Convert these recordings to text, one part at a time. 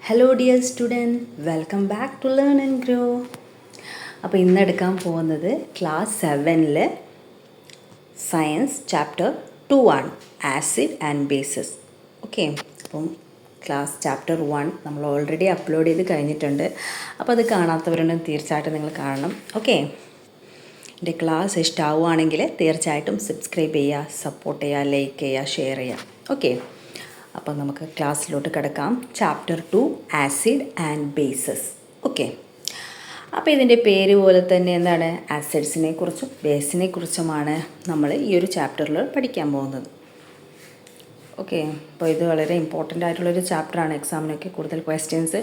Hello dear student, welcome back to learn and grow. അപ്പോൾ ഇന്ന് എടുക്കാൻ പോകുന്നത് ക്ലാസ് 7 സയൻസ് ചാപ്റ്റർ 2 ആണ്, ആസിഡ് ആൻഡ് ബേസസ്. ഓക്കെ, അപ്പം ചാപ്റ്റർ 1 നമ്മൾ ഓൾറെഡി അപ്ലോഡ് ചെയ്ത് കഴിഞ്ഞിട്ടുണ്ട്. അപ്പോൾ അത് കാണാത്തവരുണ്ടെങ്കിൽ തീർച്ചയായിട്ടും നിങ്ങൾ കാണണം. ഓക്കെ, എൻ്റെ ക്ലാസ് ഇഷ്ടമാവുകയാണെങ്കിൽ തീർച്ചയായിട്ടും സബ്സ്ക്രൈബ് ചെയ്യുക, സപ്പോർട്ട് ചെയ്യുക, ലൈക്ക് ചെയ്യുക, ഷെയർ ചെയ്യുക. ഓക്കെ, അപ്പോൾ നമുക്ക് ക്ലാസ്സിലോട്ട് കിടക്കാം. Chapter 2 acid and bases. Okay, അപ്പോൾ ഇതിൻ്റെ പേര് പോലെ തന്നെ എന്താണ്, ആസിഡ്സിനെ കുറിച്ചും ബേസിനെ കുറിച്ചുമാണ് നമ്മൾ ഈ ഒരു ചാപ്റ്ററിൽ പഠിക്കാൻ പോകുന്നത്. ഓക്കെ, അപ്പോൾ ഇത് വളരെ ഇമ്പോർട്ടൻ്റ് ആയിട്ടുള്ളൊരു ചാപ്റ്ററാണ്. എക്സാമിനൊക്കെ കൂടുതൽ ക്വസ്റ്റ്യൻസ്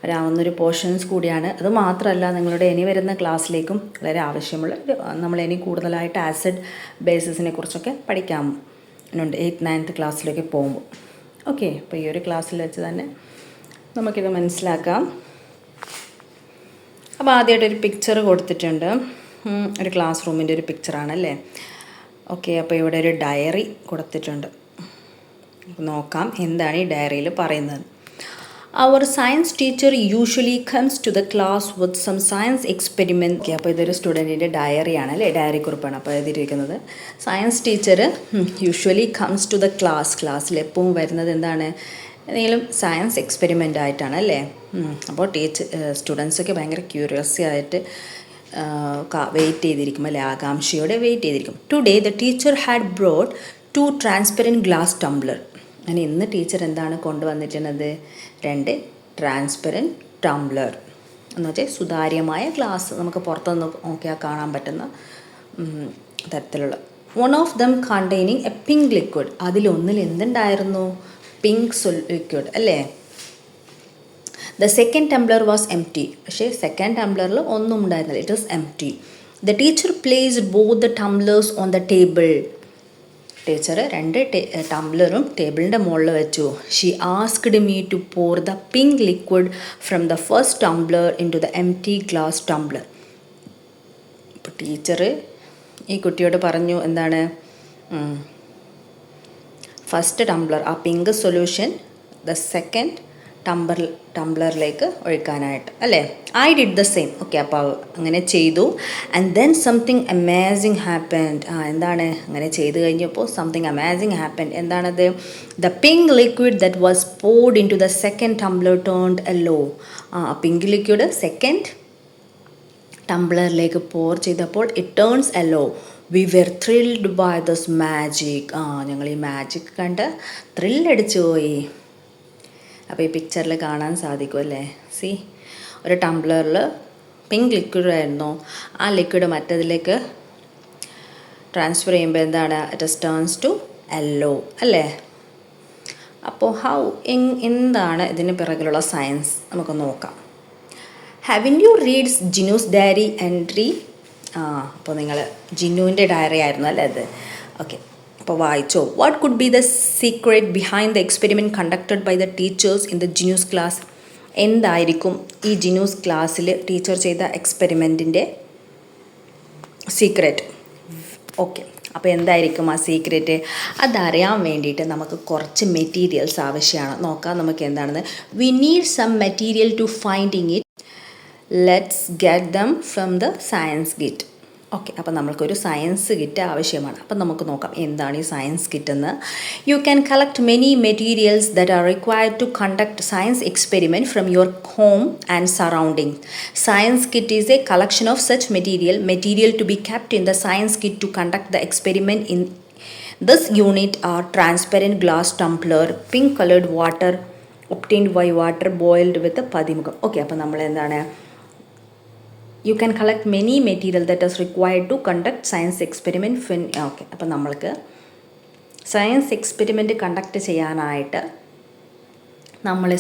വരാവുന്നൊരു പോർഷൻസ് കൂടിയാണ്. അത് മാത്രമല്ല, നിങ്ങളുടെ ഇനി വരുന്ന ക്ലാസ്സിലേക്കും വളരെ ആവശ്യമുള്ള നമ്മൾ ഇനി കൂടുതലായിട്ട് ആസിഡ് ബേസസിനെ കുറിച്ചൊക്കെ പഠിക്കാനുണ്ട് 8th 9th ക്ലാസ്സിലൊക്കെ പോകുമ്പോൾ. ഓക്കെ, അപ്പോൾ ഈ ഒരു ക്ലാസ്സിൽ വെച്ച് തന്നെ നമുക്കിത് മനസ്സിലാക്കാം. അപ്പോൾ ആദ്യമായിട്ടൊരു പിക്ചർ കൊടുത്തിട്ടുണ്ട്, ഒരു ക്ലാസ് റൂമിൻ്റെ ഒരു പിക്ചറാണല്ലേ. ഓക്കെ, അപ്പോൾ ഇവിടെ ഒരു ഡയറി കൊടുത്തിട്ടുണ്ട്. നോക്കാം എന്താണ് ഈ ഡയറിയിൽ പറയുന്നത്. അവർ science teacher usually comes to the class with some science experiment. Okay, അപ്പോൾ ഇതൊരു സ്റ്റുഡൻറ്റിൻ്റെ ഡയറിയാണ് അല്ലേ, ഡയറി കുറിപ്പാണ്. അപ്പോൾ എഴുതിയിരിക്കുന്നത് science teacher usually comes to the ക്ലാസ്സിൽ എപ്പോഴും വരുന്നത് എന്താണ്, എന്തെങ്കിലും സയൻസ് എക്സ്പെരിമെൻ്റ് ആയിട്ടാണ് അല്ലേ. അപ്പോൾ സ്റ്റുഡൻസൊക്കെ ഭയങ്കര ക്യൂരിയോസിറ്റി ആയിട്ട് വെയിറ്റ് ചെയ്തിരിക്കും അല്ലേ, ആകാംക്ഷയോടെ വെയിറ്റ് ചെയ്തിരിക്കും. Today the teacher had broad 2 transparent glass Tumblr. അങ്ങനെ ഇന്ന് ടീച്ചർ എന്താണ് കൊണ്ടുവന്നിട്ടുള്ളത്, 2 ട്രാൻസ്പെറൻറ്റ് ടംബ്ലർ എന്ന് വെച്ചാൽ സുതാര്യമായ ഗ്ലാസ്, നമുക്ക് പുറത്തുനിന്ന് നോക്കിയാൽ കാണാൻ പറ്റുന്ന തരത്തിലുള്ള. One of them containing a pink liquid. അതിലൊന്നിൽ എന്തുണ്ടായിരുന്നു, പിങ്ക് ലിക്വിഡ് അല്ലേ. The second tumbler was empty. പക്ഷേ സെക്കൻഡ് ടംബ്ലറിൽ ഒന്നും ഉണ്ടായിരുന്നില്ല, it was empty. The teacher placed both the tumblers on the table. Teacher 2 ടംബ്ലറും ടേബിളിൻ്റെ മുകളിൽ വെച്ചു. She asked me to pour the pink liquid from the first tumbler into the empty glass tumbler. ഇപ്പോൾ ടീച്ചർ ഈ കുട്ടിയോട് പറഞ്ഞു എന്താണ്, ഫസ്റ്റ് ടംബ്ലർ ആ പിങ്ക് സൊല്യൂഷൻ ദ സെക്കൻഡ് ടംബ്ലറിലേക്ക് ഒഴിക്കാനായിട്ട് അല്ലേ. I did the same. Okay, അപ്പോൾ അങ്ങനെ ചെയ്തു. And then something amazing happened. എന്താണ്, അങ്ങനെ ചെയ്ത് കഴിഞ്ഞപ്പോൾ സംതിങ് അമേസിങ് ഹാപ്പൻഡ്. എന്താണത്, the pink liquid that was poured into the second tumbler turned yellow. Pink liquid second ടംബ്ലറിലേക്ക് പോർ ചെയ്തപ്പോൾ it turns yellow. We were thrilled by this magic. ഞങ്ങൾ ഈ magic കണ്ട് ത്രില്ലടിച്ചു പോയി. അപ്പോൾ ഈ പിക്ചറിൽ കാണാൻ സാധിക്കും അല്ലേ. സി, ഒരു ടംബ്ലറിൽ പിങ്ക് ലിക്വിഡ് ആയിരുന്നു, ആ ലിക്വിഡ് മറ്റതിലേക്ക് ട്രാൻസ്ഫർ ചെയ്യുമ്പോൾ എന്താണ്, ഇറ്റ് ടേൺസ് ടു യെല്ലോ അല്ലേ. അപ്പോൾ എന്താണ് ഇതിന് പിറകിലുള്ള സയൻസ് നമുക്ക് നോക്കാം. Have you reads Jinu's diary entry. അപ്പോൾ നിങ്ങൾ ജിന്നുവിൻ്റെ ഡയറി ആയിരുന്നു അല്ലേ അത്. ഓക്കെ, അപ്പോൾ വായിച്ചോ. What could be the secret behind the experiment conducted by the teachers in the Jinu's class. എന്തായിരിക്കും ഈ ജിനൂസ് ക്ലാസ്സിൽ ടീച്ചർ ചെയ്ത എക്സ്പെരിമെൻറ്റിൻ്റെ സീക്രറ്റ്. ഓക്കെ, അപ്പോൾ എന്തായിരിക്കും ആ സീക്രറ്റ്, അതറിയാൻ വേണ്ടിയിട്ട് നമുക്ക് കുറച്ച് മെറ്റീരിയൽസ് ആവശ്യമാണ്. നോക്കാം നമുക്ക് എന്താണെന്ന്. We need some material to finding it. Let's get them from the science kit. Okay, അപ്പോൾ നമ്മൾക്കൊരു സയൻസ് കിറ്റ് ആവശ്യമാണ്. അപ്പം നമുക്ക് നോക്കാം എന്താണ് ഈ സയൻസ് കിറ്റ് എന്ന്. You can collect many materials that are required to conduct science experiment from your home and surrounding. Science kit is a collection of such material to be kept in the science kit to conduct the experiment. In this unit are transparent glass tumbler, pink colored water obtained by water boiled with പതിമുഖം. Okay, അപ്പോൾ നമ്മൾ എന്താണ്, you can collect many material that is required to conduct science experiment. Okay, അപ്പോൾ നമ്മൾക്ക് science experiment conduct ചെയ്യാനായിട്ട് നമ്മൾ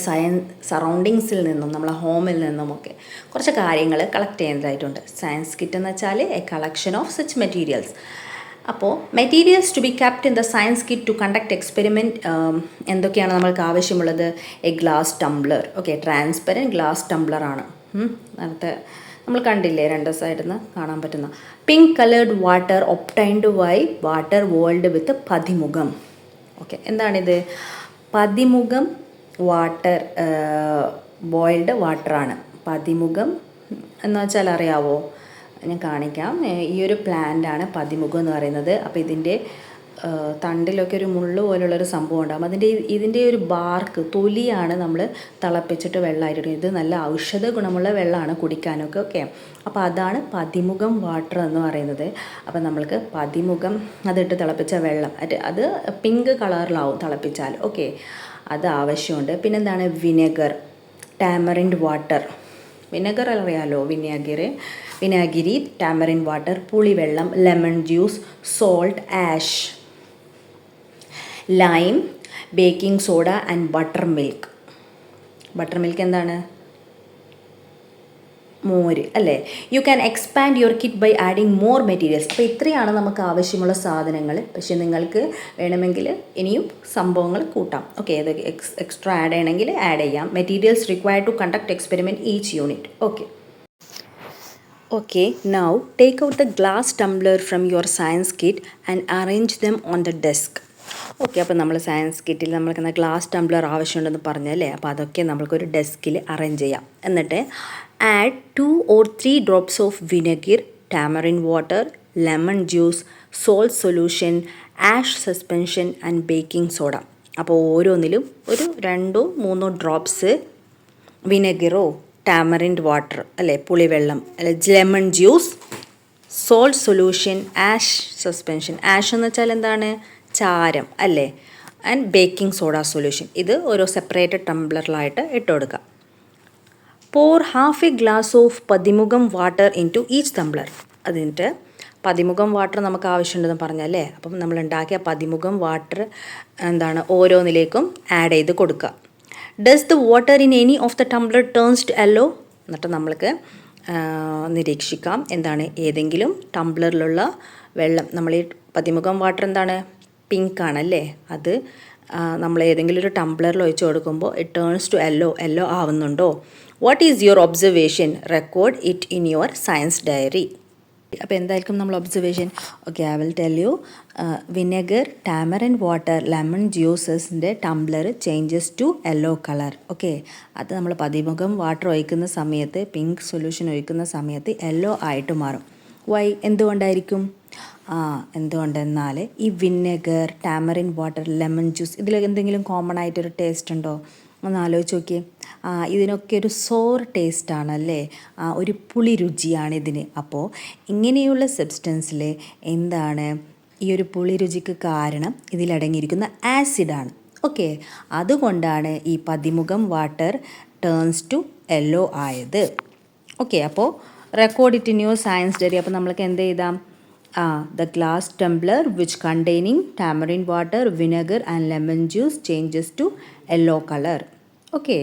സറൗണ്ടിങ്സിൽ നിന്നും നമ്മളെ ഹോമിൽ നിന്നുമൊക്കെ കുറച്ച് കാര്യങ്ങൾ കളക്ട് ചെയ്യേണ്ടതായിട്ടുണ്ട്. സയൻസ് കിറ്റ് എന്ന് വെച്ചാൽ a collection of such materials. അപ്പോൾ materials to be kept in the science kit to conduct experiment എന്തൊക്കെയാണ് നമ്മൾക്ക് ആവശ്യമുള്ളത്. A glass tumbler. Okay, transparent glass ടംബ്ലറാണ്. നേരത്തെ നമ്മൾ കണ്ടില്ലേ രണ്ട് സൈഡിൽ നിന്ന് കാണാൻ പറ്റുന്ന pink coloured water obtained by water boiled with പതിമുഖം. ഓക്കെ, എന്താണിത്? പതിമുഖം വാട്ടർ, ബോയിൽഡ് വാട്ടറാണ്. പതിമുഖം എന്ന് വെച്ചാൽ അറിയാവോ? ഞാൻ കാണിക്കാം. ഈ ഒരു പ്ലാന്റാണ് പതിമുഖം എന്ന് പറയുന്നത്. അപ്പോൾ ഇതിൻ്റെ തണ്ടിലൊക്കെ ഒരു മുള്ളു പോലുള്ളൊരു സംഭവം ഉണ്ടാകും. ഇതിൻ്റെ ഒരു ബാർക്ക്, തൊലിയാണ് നമ്മൾ തിളപ്പിച്ചിട്ട് വെള്ളമായിട്ട്. ഇത് നല്ല ഔഷധ ഗുണമുള്ള വെള്ളമാണ് കുടിക്കാനൊക്കെ. ഓക്കെ, അപ്പോൾ അതാണ് പതിമുഖം വാട്ടർ എന്ന് പറയുന്നത്. അപ്പോൾ നമ്മൾക്ക് പതിമുഖം അതിട്ട് തിളപ്പിച്ച വെള്ളം, അത് പിങ്ക് കളറിലാവും തിളപ്പിച്ചാൽ. ഓക്കെ, അത് ആവശ്യമുണ്ട്. പിന്നെന്താണ്? Vinegar, tamarind water. വിനെഗർ അറിയാലോ, വിനാഗിരി, ടാമറിൻ വാട്ടർ, പുളിവെള്ളം, lemon juice, salt, ash, lime, baking soda and buttermilk. Buttermilk എന്താണ്? മോര് അല്ലേ. You can expand your kit by adding more materials. അപ്പോൾ ഇത്രയാണ് നമുക്ക് ആവശ്യമുള്ള സാധനങ്ങൾ. പക്ഷേ നിങ്ങൾക്ക് വേണമെങ്കിൽ ഇനിയും സംഭവങ്ങൾ കൂട്ടാം. ഓക്കെ, അത് എക്സ്ട്രാ ആഡ് ചെയ്യണമെങ്കിൽ ആഡ് ചെയ്യാം. Materials required to conduct experiment each unit. Okay, now take out the glass tumbler from your science kit and arrange them on the desk. Okay, അപ്പോൾ നമ്മൾ സയൻസ് കിറ്റിൽ നമ്മൾക്ക് ഗ്ലാസ് ടംബ്ലർ ആവശ്യമുണ്ടെന്ന് പറഞ്ഞല്ലേ. അപ്പോൾ അതൊക്കെ നമ്മൾക്കൊരു ഡെസ്കിൽ അറേഞ്ച് ചെയ്യാം. എന്നിട്ട് add 2 or 3 drops of vinegar, tamarind water, lemon juice, salt solution, ash suspension and baking soda. അപ്പോൾ ഓരോന്നിലും ഒരു 2-3 ഡ്രോപ്സ് വിനെഗറോ ടാമറിൻഡ് വാട്ടർ അല്ലേ, പുളിവെള്ളം അല്ലെ, lemon juice, salt solution, ash suspension. Ash എന്ന് വെച്ചാൽ എന്താണ്? ചാരം അല്ലേ. And baking soda solution. ഇത് ഓരോ സെപ്പറേറ്റഡ് ടംബ്ലറിലായിട്ട് ഇട്ട് കൊടുക്കുക. Pour half a glass of പതിമുഖം water into each tumbler. അതിൻ്റെ പതിമുഖം വാട്ടർ നമുക്ക് ആവശ്യമുണ്ടെന്ന് പറഞ്ഞല്ലേ. അപ്പം നമ്മൾ ഉണ്ടാക്കിയ പതിമുഖം വാട്ടർ എന്താണ് ഓരോന്നിലേക്കും ആഡ് ചെയ്ത് കൊടുക്കുക. Does the water in any of the tumbler turns to yellow. എന്നിട്ട് നമ്മൾക്ക് നിരീക്ഷിക്കാം എന്താണ് ഏതെങ്കിലും ടംബ്ലറിലുള്ള വെള്ളം. നമ്മൾ ഈ പതിമുഖം വാട്ടർ എന്താണ്? പിങ്ക് ആണല്ലേ. അത് നമ്മൾ ഏതെങ്കിലും ഒരു ടംബ്ലറിൽ ഒഴിച്ച് കൊടുക്കുമ്പോൾ ഇറ്റ് ടേൺസ് ടു യെല്ലോ ആവുന്നുണ്ടോ? What is your observation? Record it in your science diary. അപ്പോൾ എന്തായിരിക്കും നമ്മൾ observation? Okay, I will tell you. Vinegar, tamarind water, lemon ജ്യൂസസിൻ്റെ tumbler changes to yellow colour. Okay, അത് നമ്മൾ പതിമുഖം വാട്ടർ ഒഴിക്കുന്ന സമയത്ത്, pink solution ഒഴിക്കുന്ന സമയത്ത് യെല്ലോ ആയിട്ട് മാറും. വൈ? എന്തുകൊണ്ടായിരിക്കും? എന്തുകൊണ്ടെന്നാൽ ഈ vinegar, tamarind water, lemon juice ഇതിൽ എന്തെങ്കിലും കോമൺ ആയിട്ടൊരു ടേസ്റ്റ് ഉണ്ടോ? ഒന്ന് ആലോചിച്ച് നോക്കിയേ. ഇതിനൊക്കെ ഒരു സോർ ടേസ്റ്റാണല്ലേ, ഒരു പുളി രുചിയാണ് ഇതിന്. അപ്പോൾ ഇങ്ങനെയുള്ള സബ്സ്റ്റൻസിൽ എന്താണ് ഈ ഒരു പുളി രുചിക്ക് കാരണം? ഇതിലടങ്ങിയിരിക്കുന്ന ആസിഡാണ്. ഓക്കെ, അതുകൊണ്ടാണ് ഈ പതിമുഖം വാട്ടർ ടേൺസ് ടു യെല്ലോ ആയത്. ഓക്കെ, അപ്പോൾ record it in your science diary. അപ്പോൾ നമ്മൾക്ക് എന്ത് ചെയ്താം? The glass tumbler which containing tamarind water, vinegar and lemon juice changes to yellow color. Okay.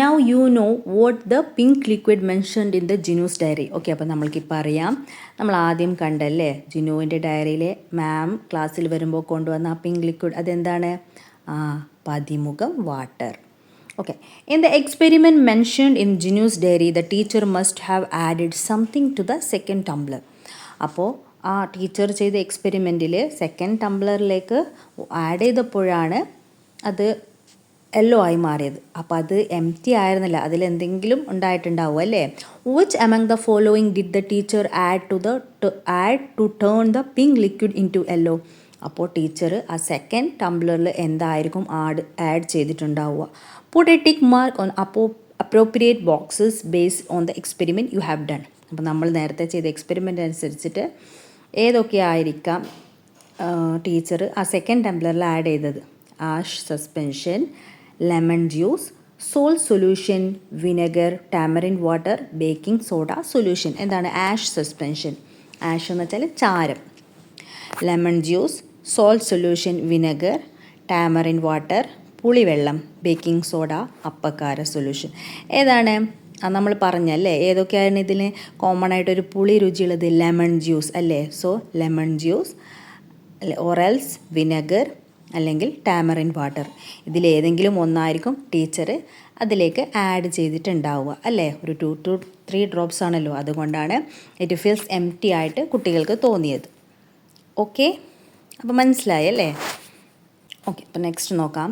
Now you know what the pink liquid mentioned in the Jinu's diary. Okay, അപ്പോൾ നമ്മൾക്കിപ്പോൾ അറിയാം. നമ്മൾ ആദ്യം കണ്ടല്ലേ ജിനുവിൻ്റെ ഡയറിയിലെ മാം ക്ലാസ്സിൽ വരുമ്പോൾ കൊണ്ടുവന്ന ആ പിങ്ക് ലിക്വിഡ്, അതെന്താണ്? പതിമുഖം water. Okay, in the experiment mentioned in Jinu's diary, the teacher must have added something to the second tumbler. അപ്പോൾ ആ ടീച്ചർ ചെയ്ത എക്സ്പെരിമെൻറ്റിൽ സെക്കൻഡ് ടംബ്ലറിലേക്ക് ആഡ് ചെയ്തപ്പോഴാണ് അത് യെല്ലോ ആയി മാറിയത്. അപ്പോൾ അത് എംപ്റ്റി ആയിരുന്നില്ല, അതിലെന്തെങ്കിലും ഉണ്ടായിട്ടുണ്ടാവും അല്ലേ. Which among the following did the teacher add to turn the pink liquid into yellow? അപ്പോൾ ടീച്ചർ ആ സെക്കൻഡ് ടംബ്ലറിൽ എന്തായിരിക്കും add ചെയ്തിട്ടുണ്ടാവുക? Put a tick mark on appropriate boxes based on the experiment you have done. അപ്പോൾ നമ്മൾ നേരത്തെ ചെയ്ത experiment അനുസരിച്ചിട്ട് ഏതൊക്കെ ആയിരിക്കാം ടീച്ചർ ആ സെക്കൻഡ് ടംബ്ലറിൽ ആഡ് ചെയ്തത്? Ash suspension, lemon juice, salt solution, vinegar, tamarind water, baking soda solution. എന്താണ് ആഷ് സസ്പെൻഷൻ? ആഷ് എന്ന് വെച്ചാൽ ചാരം. Lemon juice, salt solution, vinegar, tamarind water, പുളിവെള്ളം, ബേക്കിംഗ് സോഡ, അപ്പക്കാര സൊല്യൂഷൻ. ഏതാണ് നമ്മൾ പറഞ്ഞല്ലേ ഏതൊക്കെയാണ് ഇതിന് കോമൺ ആയിട്ടൊരു പുളി രുചിയുള്ളത്? ലെമൺ ജ്യൂസ് അല്ലേ. So lemon juice, or else vinegar അല്ലെങ്കിൽ ടാമറിൻ വാട്ടർ, ഇതിലേതെങ്കിലും ഒന്നായിരിക്കും ടീച്ചർ അതിലേക്ക് ആഡ് ചെയ്തിട്ടുണ്ടാവുക അല്ലേ. ഒരു 2 to 3 ഡ്രോപ്സ് ആണല്ലോ, അതുകൊണ്ടാണ് ഇറ്റ് ഫീൽസ് എംപ്റ്റി ആയിട്ട് കുട്ടികൾക്ക് തോന്നിയത്. ഓക്കെ, അപ്പോൾ മനസ്സിലായല്ലേ? ഓക്കെ, അപ്പോൾ നെക്സ്റ്റ് നോക്കാം.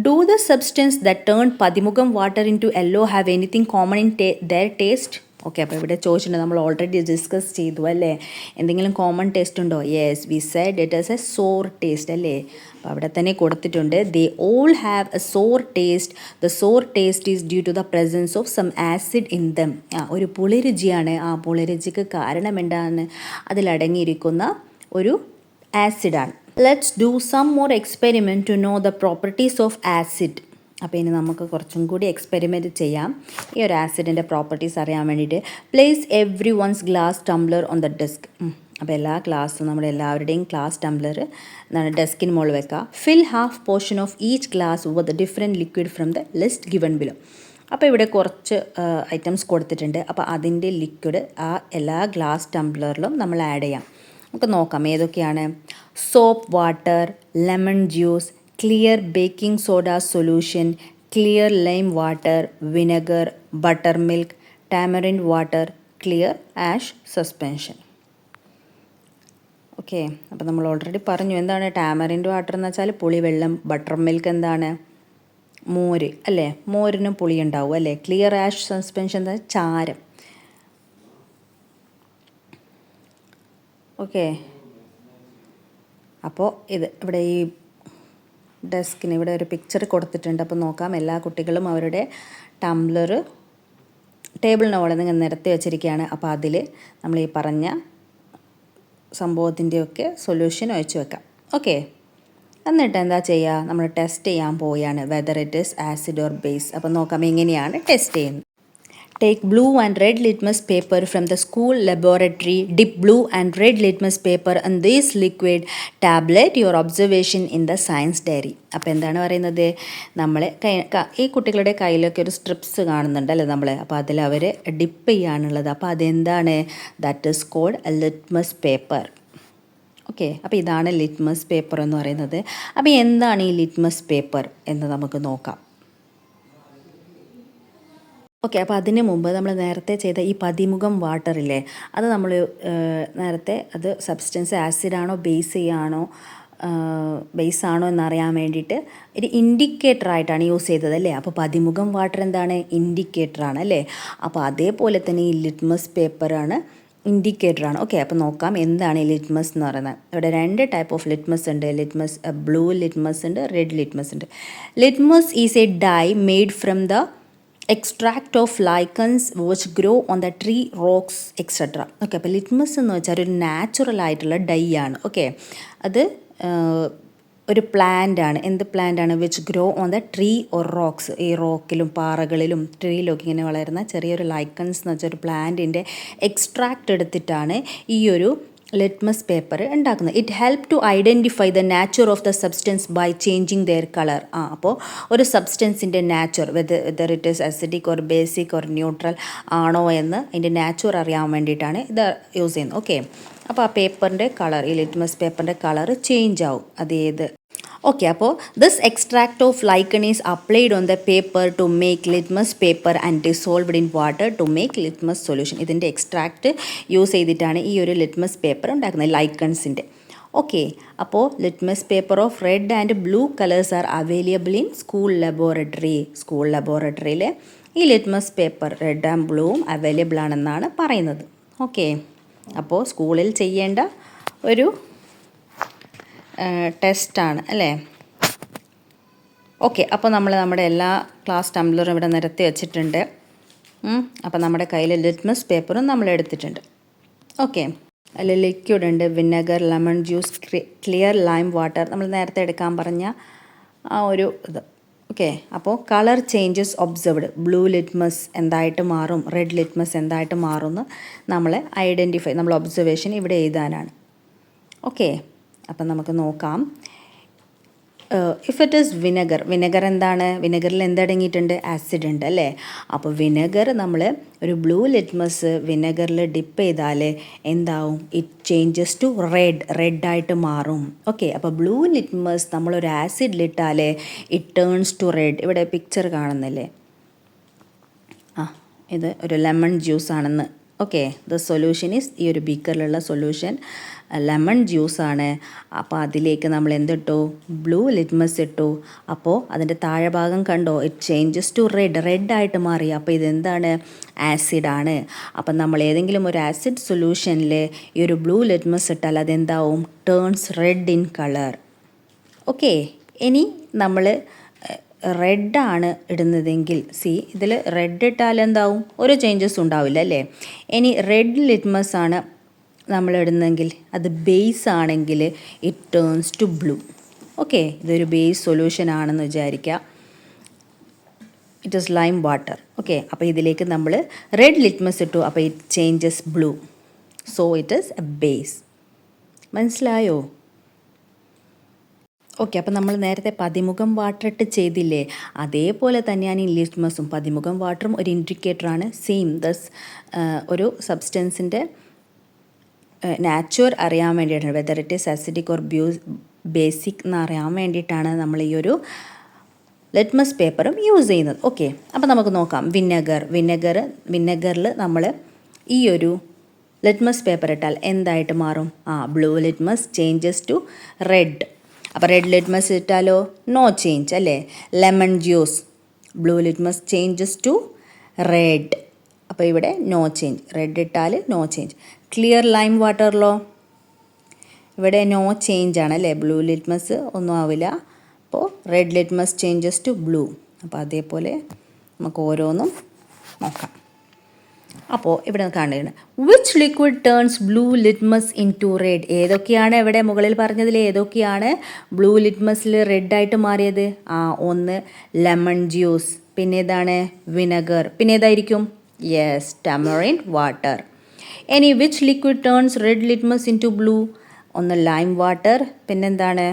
Do the substance that turn പതിമുഖം water into yellow have anything common in their taste? Okay, അപ്പോൾ ഇവിടെ ചോദിച്ചിട്ടുണ്ട്, നമ്മൾ ഓൾറെഡി ഡിസ്കസ് ചെയ്തു അല്ലേ, എന്തെങ്കിലും കോമൺ ടേസ്റ്റ് ഉണ്ടോ? Yes, we said it is a sour taste അല്ലേ. അപ്പോൾ അവിടെ തന്നെ കൊടുത്തിട്ടുണ്ട്, they all have a sour taste. The sour taste is due to the presence of some acid in dum. ഒരു പുളിരുചിയാണ്. ആ പുളിരുചിക്ക് കാരണം എന്താണ്? അതിലടങ്ങിയിരിക്കുന്ന ഒരു ആസിഡാണ്. Let's do some more experiment to know the properties of acid. അപ്പോൾ ഇനി നമുക്ക് കുറച്ചും കൂടി എക്സ്പെരിമെൻറ്റ് ചെയ്യാം ഈ ഒരു ആസിഡിൻ്റെ പ്രോപ്പർട്ടീസ് അറിയാൻ വേണ്ടിയിട്ട്. Place every one's glass tumbler on the desk. അപ്പോൾ എല്ലാ ക്ലാസ്സും നമ്മുടെ എല്ലാവരുടെയും ക്ലാസ് ടംബ്ലർ എന്താണ് ഡെസ്കിന് മുകളിൽ വെക്കുക. Fill half portion of each glass with different liquid from the list given below. അപ്പോൾ ഇവിടെ കുറച്ച് ഐറ്റംസ് കൊടുത്തിട്ടുണ്ട്. അപ്പോൾ അതിൻ്റെ ലിക്വിഡ് ആ എല്ലാ ഗ്ലാസ് ടംബ്ലറിലും നമ്മൾ ആഡ് ചെയ്യാം. നമുക്ക് നോക്കാം ഏതൊക്കെയാണ്. Soap water, lemon juice, clear baking soda solution, clear lime water, vinegar, butter milk, tamarind water, clear ash suspension. Okay, അപ്പോൾ നമ്മൾ ഓൾറെഡി പറഞ്ഞു എന്താണ് ടാമറിൻഡ് വാട്ടർ എന്ന് വെച്ചാൽ പുളിവെള്ളം, ബട്ടർ മിൽക്ക് എന്താണ് മോര് അല്ലേ, മോരിനും പുളി ഉണ്ടാവും അല്ലേ. ക്ലിയർ ആഷ് സസ്പെൻഷൻ എന്താ ചാരം. ഓക്കെ, അപ്പോൾ ഇത് ഇവിടെ ഈ ഡെസ്കിന് ഇവിടെ ഒരു പിക്ചർ കൊടുത്തിട്ടുണ്ട്. അപ്പോൾ നോക്കാം, എല്ലാ കുട്ടികളും അവരുടെ ടംബ്ലർ ടേബിളിന് മുകളിൽ നിങ്ങൾ നിരത്തി വെച്ചിരിക്കുകയാണ്. അപ്പോൾ അതിൽ നമ്മൾ ഈ പറഞ്ഞ സംഭവത്തിൻ്റെയൊക്കെ സൊല്യൂഷൻ ഒഴിച്ച് വെക്കാം. ഓക്കെ, എന്നിട്ട് എന്താ ചെയ്യുക, നമ്മൾ ടെസ്റ്റ് ചെയ്യാൻ പോവുകയാണ് whether it is acid or base. അപ്പോൾ നോക്കാം എങ്ങനെയാണ് ടെസ്റ്റ് ചെയ്യുന്നത്. Take blue and red litmus paper from the school laboratory. Dip blue and red litmus paper in this liquid. Tablet your observation in the science diary. അപ്പോൾ എന്താണ് പറയുന്നത്, നമ്മൾ ഈ കുട്ടികളുടെ കയ്യിലൊക്കെ ഒരു സ്ട്രിപ്സ് കാണുന്നുണ്ടല്ലോ നമ്മൾ. അപ്പോൾ അതിൽ അവർ ഡിപ്പ് ചെയ്യാനുള്ളത്. അപ്പോൾ അതെന്താണ്, that is called litmus paper. Okay, അപ്പോൾ ഇതാണ് ലിറ്റ്മസ് പേപ്പർ എന്ന് പറയുന്നത്. അപ്പോൾ എന്താണ് ഈ ലിറ്റ്മസ് പേപ്പർ എന്ന് നമുക്ക് നോക്കാം. ഓക്കെ, അപ്പോൾ അതിന് മുമ്പ് നമ്മൾ നേരത്തെ ചെയ്ത ഈ പതിമുഖം വാട്ടറില്ലേ, അത് നമ്മൾ നേരത്തെ അത് സബ്സ്റ്റൻസ് ആസിഡാണോ ബേസ് ആണോ എന്നറിയാൻ വേണ്ടിയിട്ട് ഒരു ഇൻഡിക്കേറ്ററായിട്ടാണ് യൂസ് ചെയ്തത് അല്ലേ. അപ്പോൾ പതിമുഖം വാട്ടർ എന്താണ്, ഇൻഡിക്കേറ്ററാണ് അല്ലേ. അപ്പോൾ അതേപോലെ തന്നെ ഈ ലിറ്റ്മസ് പേപ്പറാണ് ഇൻഡിക്കേറ്ററാണ്. ഓക്കെ, അപ്പോൾ നോക്കാം എന്താണ് ഈ ലിറ്റ്മസ് എന്ന് പറയുന്നത്. ഇവിടെ 2 ടൈപ്പ് ഓഫ് ലിറ്റ്മസ് ഉണ്ട്. ലിറ്റ്മസ് ബ്ലൂ ലിറ്റ്മസ് ഉണ്ട്, റെഡ് ലിറ്റ്മസ് ഉണ്ട്. Litmus is a dye made from the extract of lichens which grow on the tree, rocks, etc. Okay, അപ്പോൾ ലിറ്റ്മസ് എന്ന് വെച്ചാൽ ഒരു നാച്ചുറൽ ആയിട്ടുള്ള ഡൈ ആണ്. ഓക്കെ, അത് ഒരു പ്ലാന്റ് ആണ്. എന്ത് പ്ലാന്റ് ആണ്? Which grow on the tree or rocks. ഈ റോക്കിലും പാറകളിലും ട്രീയിലൊക്കെ ഇങ്ങനെ വളരുന്ന ചെറിയൊരു ലൈക്കൻസ് എന്ന് വെച്ചാൽ ഒരു പ്ലാന്റിൻ്റെ എക്സ്ട്രാക്റ്റ് എടുത്തിട്ടാണ് ഈ ഒരു ലിറ്റ്മസ് പേപ്പർ ഉണ്ടാക്കുന്നത്. It help to identify the nature of the substance by changing their colour. അപ്പോൾ ഒരു സബ്സ്റ്റൻസിൻ്റെ nature whether it is acidic or basic or neutral ആണോ എന്ന് അതിൻ്റെ നാച്ചർ അറിയാൻ വേണ്ടിയിട്ടാണ് ഇത് യൂസ് ചെയ്യുന്നത്. ഓക്കെ, അപ്പോൾ ആ പേപ്പറിൻ്റെ കളർ, ഈ ലിറ്റ്മസ് പേപ്പറിൻ്റെ കളർ ചേഞ്ച് ആവും. അത് ഏത് ഓക്കെ, അപ്പോൾ this extract of lichen is applied on the paper to make litmus paper and dissolved in water to make litmus solution. ഇതിൻ്റെ എക്സ്ട്രാക്റ്റ് യൂസ് ചെയ്തിട്ടാണ് ഈ ഒരു ലിറ്റ്മസ് പേപ്പർ ഉണ്ടാക്കുന്നത്, ലൈക്കൺസിൻ്റെ. ഓക്കെ, അപ്പോൾ litmus paper of red and blue colours are available in school laboratory. School ലബോറട്ടറിയിൽ ഈ litmus paper red and ബ്ലൂവും അവൈലബിൾ ആണെന്നാണ് പറയുന്നത്. ഓക്കെ, അപ്പോൾ സ്കൂളിൽ ചെയ്യേണ്ട ഒരു ടെസ്റ്റാണ് അല്ലേ. ഓക്കെ, അപ്പോൾ നമ്മൾ നമ്മുടെ എല്ലാ ക്ലാസ് ടംബ്ലറും ഇവിടെ നിരത്തി വെച്ചിട്ടുണ്ട്. അപ്പോൾ നമ്മുടെ കയ്യിൽ ലിറ്റ്മസ് പേപ്പറും നമ്മൾ എടുത്തിട്ടുണ്ട്. ഓക്കെ, അതിൽ ലിക്വിഡ് ഉണ്ട്, vinegar, lemon juice, clear lime water, നമ്മൾ നേരത്തെ എടുക്കാൻ പറഞ്ഞ ആ ഒരു ഇത്. ഓക്കെ, അപ്പോൾ colour changes observed. Blue litmus എന്തായിട്ട് മാറും, റെഡ് ലിറ്റ്മസ് എന്തായിട്ട് മാറുമെന്ന് നമ്മൾ ഐഡൻറ്റിഫൈ, നമ്മൾ ഒബ്സർവേഷൻ ഇവിടെ എഴുതാനാണ്. ഓക്കെ, അപ്പം നമുക്ക് നോക്കാം. ഇഫ് ഇറ്റ് ഈസ് വിനെഗർ എന്താണ്? വിനെഗറിൽ എന്തടങ്ങിയിട്ടുണ്ട്? ആസിഡ് ഉണ്ട് അല്ലേ? അപ്പോൾ വിനെഗർ നമ്മൾ ഒരു ബ്ലൂ ലിറ്റ്മസ് വിനെഗറിൽ ഡിപ്പ് ചെയ്താൽ എന്താവും? ഇറ്റ് ചേഞ്ചസ് ടു റെഡായിട്ട് മാറും. ഓക്കെ, അപ്പോൾ ബ്ലൂ ലിറ്റ്മസ് നമ്മളൊരു ആസിഡിലിട്ടാൽ ഇറ്റ് ടേൺസ് ടു റെഡ്. ഇവിടെ പിക്ചർ കാണുന്നില്ലേ? ഇത് ഒരു ലെമൺ ജ്യൂസ് ആണെന്ന്. ഓക്കെ, ദ സൊല്യൂഷൻ ഈസ്, ഈ ഒരു ബീക്കറിലുള്ള സൊല്യൂഷൻ ലെമൺ ജ്യൂസാണ്. അപ്പോൾ അതിലേക്ക് നമ്മൾ എന്തിട്ടു? ബ്ലൂ ലിറ്റ്മസ് ഇട്ടു. അപ്പോൾ അതിൻ്റെ താഴെ ഭാഗം കണ്ടോ? ഇറ്റ് ചേഞ്ചസ് ടു റെഡായിട്ട് മാറി. അപ്പോൾ ഇതെന്താണ്? ആസിഡാണ്. അപ്പം നമ്മൾ ഏതെങ്കിലും ഒരു ആസിഡ് സൊല്യൂഷനിൽ ഈ ഒരു ബ്ലൂ ലിറ്റ്മസ് ഇട്ടാൽ അതെന്താവും? Turns red in colour. Okay, ഇനി നമ്മൾ റെഡാണ് ഇടുന്നതെങ്കിൽ ഇതിൽ റെഡ് ഇട്ടാൽ എന്താവും? ഒരു ചേഞ്ചസ് ഉണ്ടാവില്ല അല്ലേ? ഇനി റെഡ് ലിറ്റ്മസ് ആണ് നമ്മൾ ഇടുന്നെങ്കിൽ, അത് ബേസ് ആണെങ്കിൽ it turns to blue. Okay, ഇതൊരു ബേസ് സൊല്യൂഷൻ ആണെന്ന് വിചാരിക്കുക. It is lime water. Okay, അപ്പോൾ ഇതിലേക്ക് നമ്മൾ റെഡ് ലിറ്റ്മസ് ഇട്ടു. അപ്പോൾ it changes blue. So it is a base. മനസ്സിലായോ? ഓക്കെ, അപ്പോൾ നമ്മൾ നേരത്തെ പതിമുഖം വാട്ടർ ഇട്ട് ചെയ്തില്ലേ? അതേപോലെ തന്നെയാണ് ഈ ലിറ്റ്മസും. പതിമുഖം വാട്ടറും ഒരു ഇൻഡിക്കേറ്ററാണ്. സെയിം ദസ് ഒരു സബ്സ്റ്റൻസിൻ്റെ നാച്ചുർ അറിയാൻ വേണ്ടിയിട്ടാണ്, whether it is acidic or basic എന്ന് അറിയാൻ വേണ്ടിയിട്ടാണ് നമ്മൾ ഈ ഒരു ലിറ്റ്മസ് പേപ്പറും യൂസ് ചെയ്യുന്നത്. ഓക്കെ, അപ്പോൾ നമുക്ക് നോക്കാം. വിനെഗറിൽ നമ്മൾ ഈ ഒരു ലിറ്റ്മസ് പേപ്പർ ഇട്ടാൽ എന്തായിട്ട് മാറും? Blue litmus changes to red. അപ്പോൾ റെഡ് ലിറ്റ്മസ് ഇട്ടാലോ? നോ ചേഞ്ച് അല്ലേ? Lemon juice, blue litmus changes to red. അപ്പോൾ ഇവിടെ നോ ചേഞ്ച്. റെഡ് ഇട്ടാൽ നോ ചേഞ്ച്. ക്ലിയർ ലൈം വാട്ടറിലോ? ഇവിടെ നോ ചേഞ്ച് ആണ് അല്ലേ? ബ്ലൂ ലിറ്റ്മസ് ഒന്നും ആവില്ല. അപ്പോൾ red litmus changes to blue. അപ്പോൾ അതേപോലെ നമുക്ക് ഓരോന്നും നോക്കാം. അപ്പോൾ ഇവിടെ കാണുകയാണ് which liquid turns blue litmus into red. ഏതൊക്കെയാണ് ഇവിടെ മുകളിൽ പറഞ്ഞതിൽ ഏതൊക്കെയാണ് ബ്ലൂ ലിറ്റ്മസിൽ റെഡായിട്ട് മാറിയത്? ഒന്ന് ലെമൺ ജ്യൂസ്, പിന്നെ ഏതാണ്? വിനെഗർ, പിന്നെ ഏതായിരിക്കും? Yes, tamarind water. ഇനി which liquid turns red litmus into blue? ഒന്ന് ലൈം വാട്ടർ, പിന്നെന്താണ്?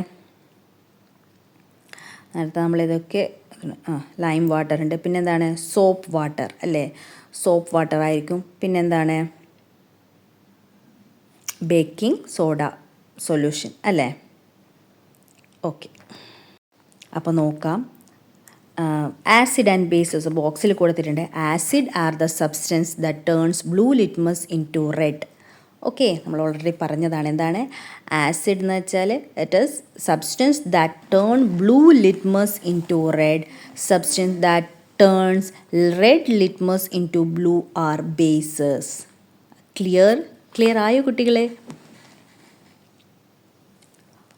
നേരത്തെ നമ്മളിതൊക്കെ ലൈം വാട്ടർ ഉണ്ട്. പിന്നെന്താണ്? സോപ്പ് വാട്ടർ അല്ലേ? സോപ്പ് വാട്ടർ ആയിരിക്കും. പിന്നെന്താണ്? ബേക്കിംഗ് സോഡ സൊല്യൂഷൻ അല്ലേ? ഓക്കെ, അപ്പോൾ നോക്കാം. ആസിഡ് ആൻഡ് ബേസസ് ബോക്സിൽ കൊടുത്തിട്ടുണ്ട്. Acid are the substance that turns blue litmus into red. Okay, നമ്മൾ ഓൾറെഡി പറഞ്ഞതാണ്. എന്താണ് ആസിഡ് എന്ന് വെച്ചാൽ? It is substance that turn blue litmus into red. Substance that turns red litmus into blue are bases. Clear ആയോ കുട്ടികളെ?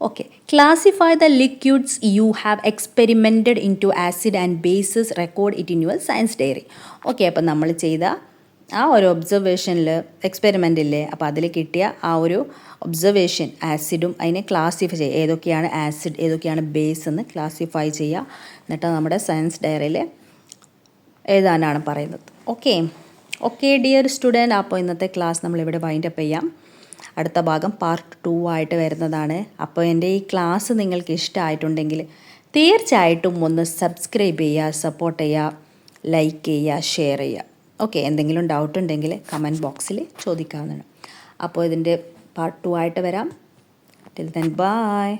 Okay, classify the liquids you have experimented into acid and bases. Record it in your science diary. Okay, അപ്പോൾ നമ്മൾ ചെയ്ത ആ ഒരു ഒബ്സർവേഷനിൽ എക്സ്പെരിമെൻറ്റില്ലേ, അപ്പോൾ അതിൽ കിട്ടിയ ആ ഒരു ഒബ്സർവേഷൻ ആസിഡും അതിനെ ക്ലാസിഫൈ ചെയ്യുക. ഏതൊക്കെയാണ് ആസിഡ്, ഏതൊക്കെയാണ് ബേസ് എന്ന് ക്ലാസിഫൈ ചെയ്യുക. എന്നിട്ട് നമ്മുടെ സയൻസ് ഡയറിയിൽ എഴുതാനാണ് പറയുന്നത്. ഓക്കെ ഡിയർ സ്റ്റുഡൻറ്റ്, അപ്പോൾ ഇന്നത്തെ ക്ലാസ് നമ്മളിവിടെ വൈൻഡപ്പ് ചെയ്യാം. അടുത്ത ഭാഗം പാർട്ട് 2 ആയിട്ട് വരുന്നതാണ്. അപ്പോൾ എൻ്റെ ഈ ക്ലാസ് നിങ്ങൾക്ക് ഇഷ്ടമായിട്ടുണ്ടെങ്കിൽ തീർച്ചയായിട്ടും ഒന്ന് സബ്സ്ക്രൈബ് ചെയ്യുക, സപ്പോർട്ട് ചെയ്യുക, ലൈക്ക് ചെയ്യുക, ഷെയർ ചെയ്യുക. ഓക്കെ, എന്തെങ്കിലും ഡൗട്ട് ഉണ്ടെങ്കിൽ കമൻറ്റ് ബോക്സിൽ ചോദിക്കാവുന്നതാണ്. അപ്പോൾ ഇതിൻ്റെ പാർട്ട് 2 ആയിട്ട് വരാം. Till then bye.